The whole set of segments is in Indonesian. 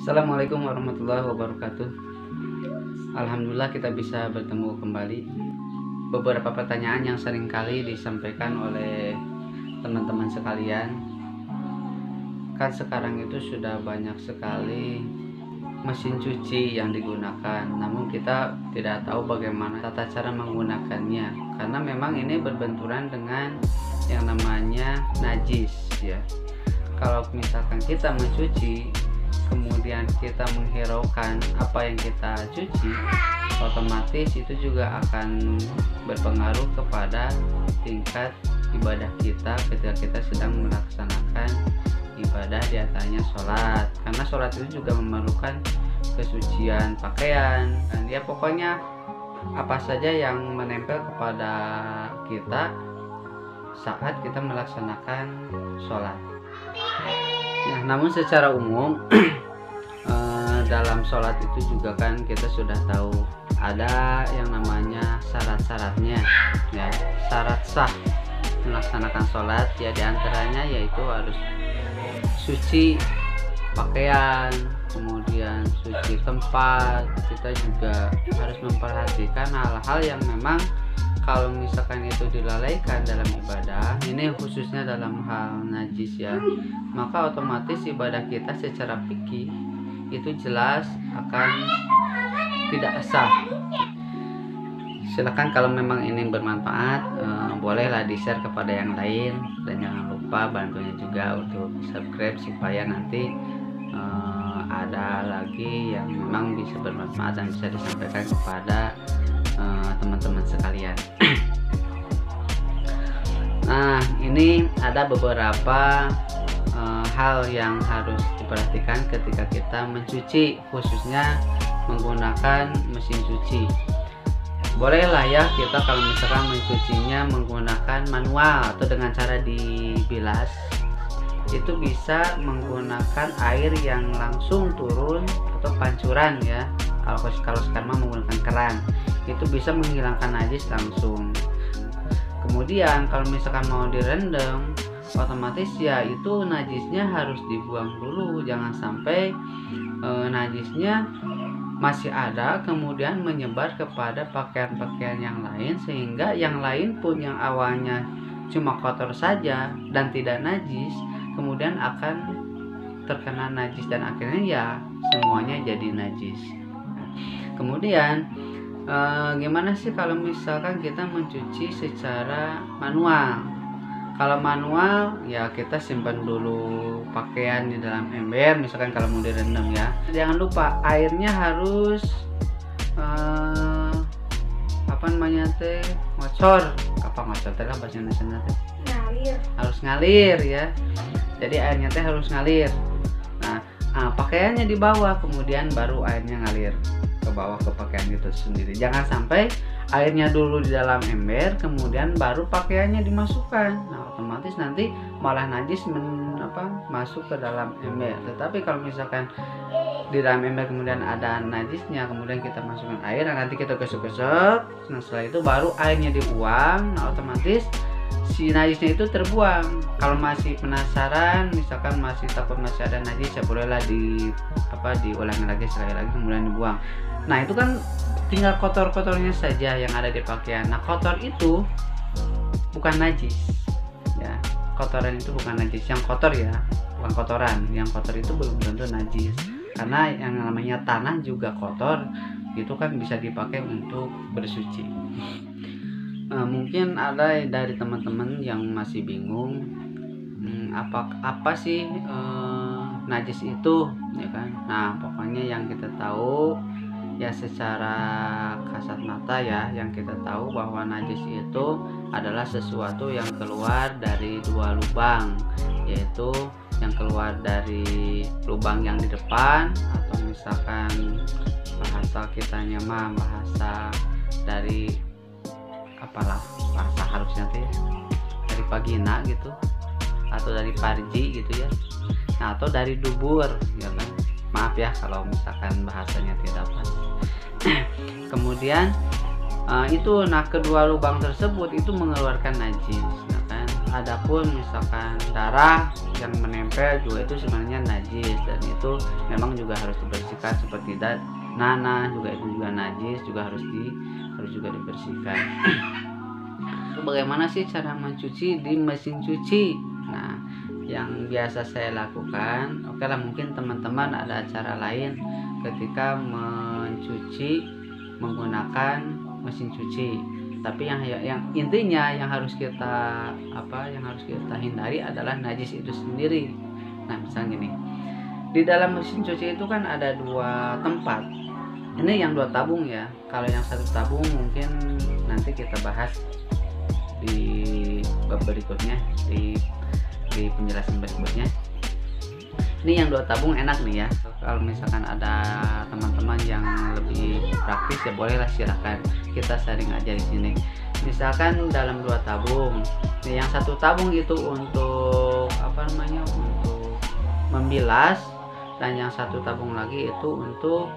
Assalamualaikum warahmatullahi wabarakatuh. Alhamdulillah kita bisa bertemu kembali. Beberapa pertanyaan yang seringkali disampaikan oleh teman-teman sekalian, kan sekarang itu sudah banyak sekali mesin cuci yang digunakan, namun kita tidak tahu bagaimana tata cara menggunakannya, karena memang ini berbenturan dengan yang namanya najis ya. Kalau misalkan kita mencuci kemudian kita menghiraukan apa yang kita cuci, otomatis itu juga akan berpengaruh kepada tingkat ibadah kita ketika kita sedang melaksanakan ibadah, di antaranya sholat, karena sholat itu juga memerlukan kesucian pakaian dan ya pokoknya apa saja yang menempel kepada kita saat kita melaksanakan sholat. Nah, namun secara umum dalam sholat itu juga kan kita sudah tahu ada yang namanya syarat-syaratnya ya. Syarat sah melaksanakan sholat ya, diantaranya yaitu harus suci pakaian, kemudian suci tempat. Kita juga harus memperhatikan hal-hal yang memang kalau misalkan itu dilalaikan dalam ibadah, ini khususnya dalam hal najis ya, maka otomatis ibadah kita secara fikih itu jelas akan tidak sah. Silakan kalau memang ini bermanfaat, bolehlah di-share kepada yang lain, dan jangan lupa bantunya juga untuk subscribe supaya nanti ada lagi yang memang bisa bermanfaat dan bisa disampaikan kepada teman-teman sekalian. Nah, ini ada beberapa hal yang harus diperhatikan ketika kita mencuci, khususnya menggunakan mesin cuci. Bolehlah ya kita kalau misalkan mencucinya menggunakan manual atau dengan cara dibilas, itu bisa menggunakan air yang langsung turun atau pancuran ya. Kalau sekarang menggunakan keran, itu bisa menghilangkan najis langsung. Kemudian kalau misalkan mau direndam, otomatis ya itu najisnya harus dibuang dulu, jangan sampai najisnya masih ada kemudian menyebar kepada pakaian-pakaian yang lain, sehingga yang lain pun yang awalnya cuma kotor saja dan tidak najis kemudian akan terkena najis dan akhirnya ya semuanya jadi najis. Kemudian gimana sih kalau misalkan kita mencuci secara manual? Kalau manual ya kita simpan dulu pakaian di dalam ember, misalkan kalau mau direndam ya. Jangan lupa airnya harus ngocor. Apa ngocor teh bahasa Indonesia teh? Ngalir. Harus ngalir ya. Jadi airnya teh harus ngalir. Nah, pakaiannya di bawah, kemudian baru airnya ngalir ke bawah ke pakaian itu sendiri. Jangan sampai airnya dulu di dalam ember kemudian baru pakaiannya dimasukkan. Nah, otomatis nanti malah najis masuk ke dalam ember. Tetapi kalau misalkan di dalam ember kemudian ada najisnya, kemudian kita masukkan air, nah nanti kita gosok-gosok. Nah, setelah itu baru airnya dibuang. Nah, otomatis si najisnya itu terbuang. Kalau masih penasaran, misalkan masih takut masih ada najis, ya bolehlah diulangi lagi sekali lagi kemudian dibuang. Nah, itu kan tinggal kotor-kotornya saja yang ada di pakaian. Nah, kotor itu bukan najis ya. Kotoran itu bukan najis. Yang kotor ya, bukan kotoran. Yang kotor itu belum tentu najis. Karena yang namanya tanah juga kotor, itu kan bisa dipakai untuk bersuci. Mungkin ada dari teman-teman yang masih bingung apa sih najis itu ya kan. Nah, pokoknya yang kita tahu ya secara kasat mata ya, yang kita tahu bahwa najis itu adalah sesuatu yang keluar dari dua lubang, yaitu yang keluar dari lubang yang di depan, atau misalkan bahasa kitanya bahasa dari bahasa harusnya tuh ya, dari vagina gitu, atau dari parji gitu ya. Nah, atau dari dubur ya kan. Maaf ya kalau misalkan bahasanya tidak pas. Kemudian kedua lubang tersebut itu mengeluarkan najis ya kan. adapun misalkan darah yang menempel juga itu sebenarnya najis, dan itu memang juga harus dibersihkan, seperti nanah juga itu juga najis, juga harus juga dibersihkan. Bagaimana sih cara mencuci di mesin cuci? Nah, yang biasa saya lakukan, oke lah, mungkin teman-teman ada cara lain ketika mencuci menggunakan mesin cuci. Tapi yang intinya yang harus kita hindari adalah najis itu sendiri. Nah, misalnya gini, di dalam mesin cuci itu kan ada 2 tempat. Ini yang 2 tabung ya. Kalau yang 1 tabung mungkin nanti kita bahas di bab berikutnya, di penjelasan berikutnya. Ini yang 2 tabung enak nih ya. Kalau misalkan ada teman-teman yang lebih praktis ya bolehlah, silakan kita sharing aja di sini. Misalkan dalam 2 tabung, yang 1 tabung itu untuk untuk membilas, dan yang 1 tabung lagi itu untuk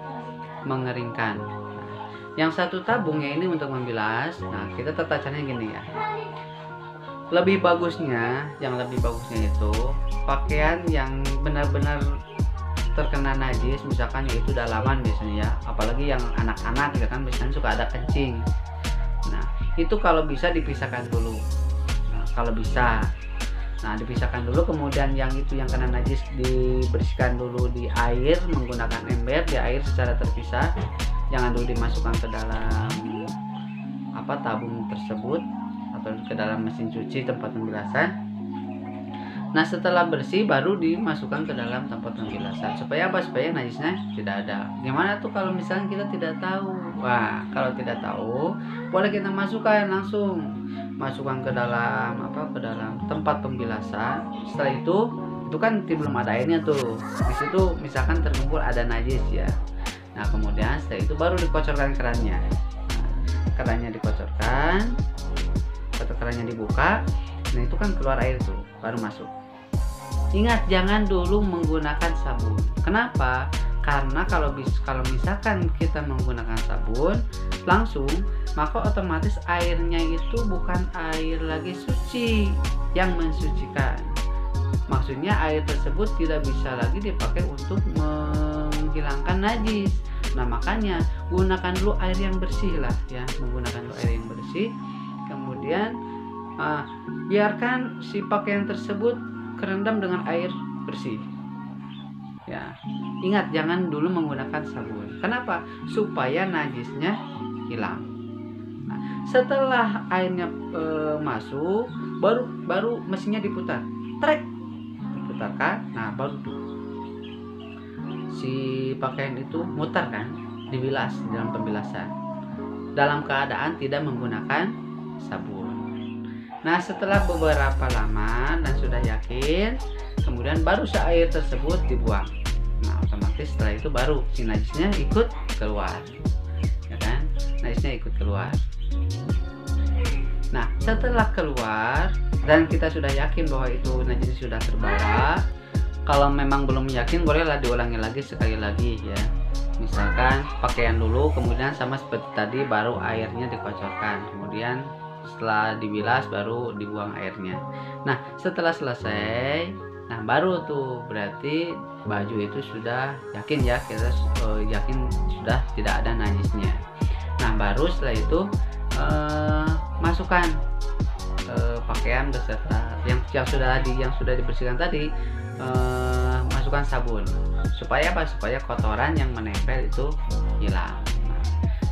mengeringkan. Yang 1 tabungnya ini untuk membilas. Nah, kita tata caranya gini ya. Yang lebih bagusnya itu pakaian yang benar-benar terkena najis, misalkan yaitu dalaman biasanya ya, apalagi yang anak-anak ya kan, biasanya suka ada kencing. Nah, itu kalau bisa dipisahkan dulu. Kalau bisa, dipisahkan dulu, kemudian yang kena najis dibersihkan dulu di air menggunakan ember, di air secara terpisah, jangan dulu dimasukkan ke dalam tabung tersebut atau ke dalam mesin cuci tempat pembilasan. Nah, setelah bersih baru dimasukkan ke dalam tempat pembilasan. Supaya najisnya tidak ada. Gimana tuh kalau misalnya kita tidak tahu? Wah, kalau tidak tahu, boleh kita langsung masukkan ke dalam tempat pembilasan. Setelah itu kan belum ada airnya tuh. Di situ misalkan terkumpul ada najis ya. Nah, kemudian setelah itu baru dikocorkan kerannya. Kerannya dikocorkan, kerannya dibuka. Nah, itu kan keluar air tuh, baru masuk. Ingat, jangan dulu menggunakan sabun. Kenapa? Karena kalau misalkan kita menggunakan sabun langsung, maka otomatis airnya itu bukan air lagi suci yang mensucikan. Maksudnya air tersebut tidak bisa lagi dipakai untuk menghilangkan najis. Nah, makanya gunakan dulu air yang bersih lah ya, menggunakan dulu air yang bersih. Kemudian biarkan si pakaian tersebut kerendam dengan air bersih ya. Ingat, jangan dulu menggunakan sabun. Kenapa? Supaya najisnya hilang. Nah, setelah airnya masuk, baru mesinnya diputar, diputarkan. Nah, baru si pakaian itu mutar kan, dibilas dalam pembilasan dalam keadaan tidak menggunakan sabun. Nah, setelah beberapa lama dan sudah yakin, kemudian baru air tersebut dibuang. Nah, otomatis setelah itu baru si najisnya ikut keluar, ya kan? Najisnya ikut keluar. Nah, setelah keluar dan kita sudah yakin bahwa itu najis sudah terbawa, kalau memang belum yakin, bolehlah diulangi lagi sekali lagi ya. Misalkan pakaian dulu, kemudian sama seperti tadi baru airnya dikocorkan, kemudian setelah dibilas baru dibuang airnya. Nah, setelah selesai, nah baru tuh berarti baju itu sudah yakin ya, kita yakin sudah tidak ada najisnya. Nah, baru setelah itu masukkan pakaian beserta yang sudah dibersihkan tadi, masukkan sabun. Supaya kotoran yang menempel itu hilang.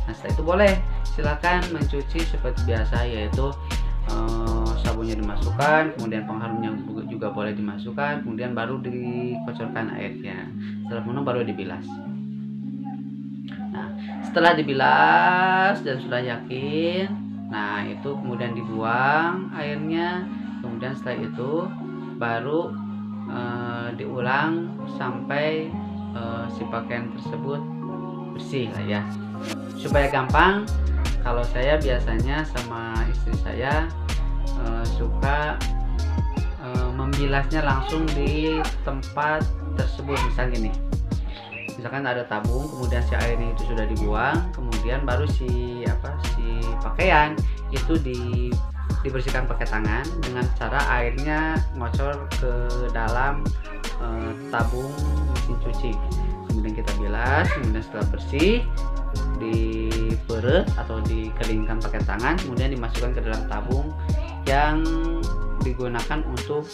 Nah, setelah itu boleh silakan mencuci seperti biasa, yaitu sabunnya dimasukkan, kemudian pengharumnya juga boleh dimasukkan, kemudian baru dikocorkan airnya. Setelah penuh baru dibilas. Nah, setelah dibilas dan sudah yakin, nah itu kemudian dibuang airnya. Kemudian setelah itu baru diulang sampai si pakaian tersebut bersih lah ya. Supaya gampang, kalau saya biasanya sama istri saya suka membilasnya langsung di tempat tersebut. Misalnya gini, misalkan ada tabung, kemudian si airnya itu sudah dibuang, kemudian baru si pakaian itu dibersihkan pakai tangan dengan cara airnya ngocor ke dalam tabung mesin cuci. Kemudian kita bilas, kemudian setelah bersih diperet atau dikeringkan pakai tangan, kemudian dimasukkan ke dalam tabung yang digunakan untuk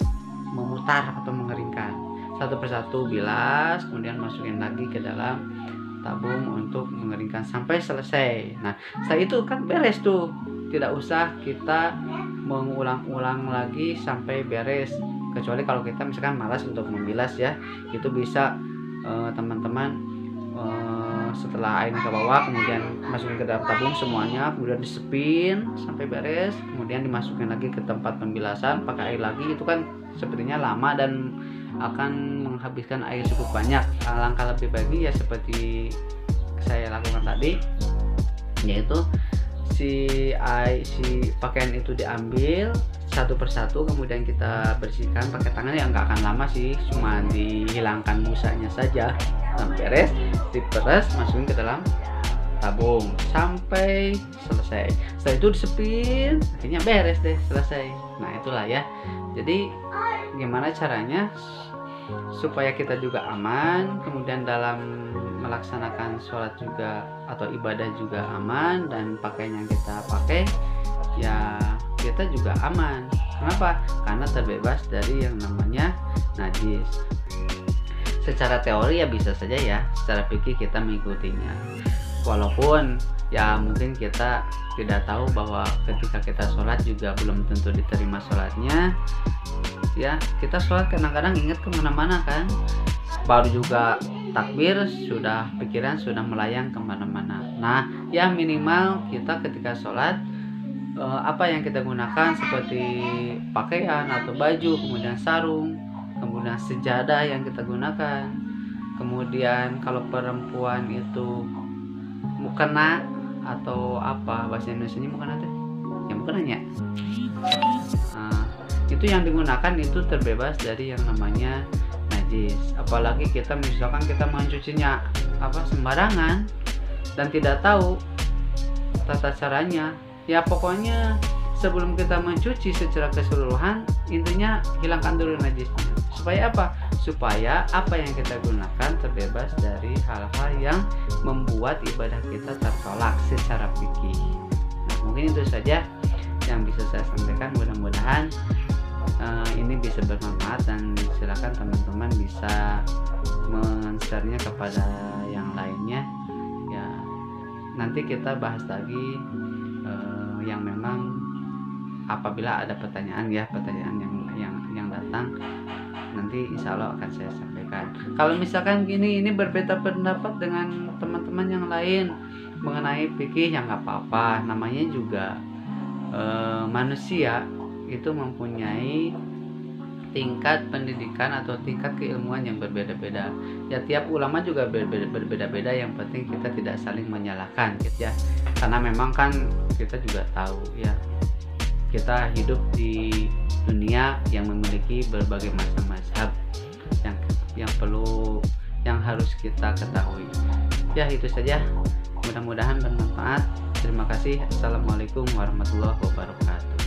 memutar atau mengeringkan. Satu persatu bilas, kemudian masukin lagi ke dalam tabung untuk mengeringkan sampai selesai. Nah, setelah itu kan beres tuh, tidak usah kita mengulang-ulang lagi sampai beres, kecuali kalau kita misalkan malas untuk membilas ya. Itu bisa teman-teman setelah airnya ke bawah, kemudian masukin ke dalam tabung semuanya, kemudian disepin sampai beres, kemudian dimasukin lagi ke tempat pembilasan pakai air lagi. Itu kan sepertinya lama dan akan menghabiskan air cukup banyak. Alangkah lebih baik ya seperti saya lakukan tadi, yaitu si pakaian itu diambil satu persatu, kemudian kita bersihkan pakai tangan. Ya nggak akan lama sih, cuma dihilangkan busanya saja. Sampai beres, diperes, masukin ke dalam tabung sampai selesai. Setelah itu disepin, akhirnya beres deh, selesai. Nah itulah ya. Jadi gimana caranya supaya kita juga aman, kemudian dalam melaksanakan sholat juga atau ibadah juga aman, dan pakaian yang kita pakai ya kita juga aman. Kenapa? Karena terbebas dari yang namanya najis. Secara teori ya bisa saja ya, secara fikih kita mengikutinya, walaupun ya mungkin kita tidak tahu bahwa ketika kita sholat juga belum tentu diterima sholatnya ya. Kita sholat kadang-kadang ingat kemana-mana kan, baru juga takbir sudah pikiran sudah melayang kemana-mana. Nah ya minimal kita ketika sholat apa yang kita gunakan seperti pakaian atau baju, kemudian sarung, kemudian sejadah yang kita gunakan, kemudian kalau perempuan itu mukena atau apa bahasa Indonesianya, mukena teh ya mukenanya. Itu yang digunakan itu terbebas dari yang namanya najis. Apalagi kita misalkan kita mencucinya apa sembarangan dan tidak tahu tata caranya, ya pokoknya sebelum kita mencuci secara keseluruhan, intinya hilangkan dulu najisnya. Supaya apa? Supaya apa yang kita gunakan terbebas dari hal-hal yang membuat ibadah kita tertolak secara fikih. Nah, mungkin itu saja yang bisa saya sampaikan. Mudah-mudahan ini bisa bermanfaat, dan silakan teman-teman bisa men-share-nya kepada yang lainnya. Ya, nanti kita bahas lagi yang memang apabila ada pertanyaan yang datang, nanti insya Allah akan saya sampaikan. Kalau misalkan ini berbeda pendapat dengan teman-teman yang lain mengenai fikih, ya nggak apa-apa, namanya juga manusia itu mempunyai tingkat pendidikan atau tingkat keilmuan yang berbeda-beda ya. Tiap ulama juga berbeda-beda, yang penting kita tidak saling menyalahkan ya, karena memang kan kita juga tahu ya, kita hidup di dunia yang memiliki berbagai macam mazhab yang harus kita ketahui ya. Itu saja, mudah-mudahan bermanfaat. Terima kasih. Assalamualaikum warahmatullahi wabarakatuh.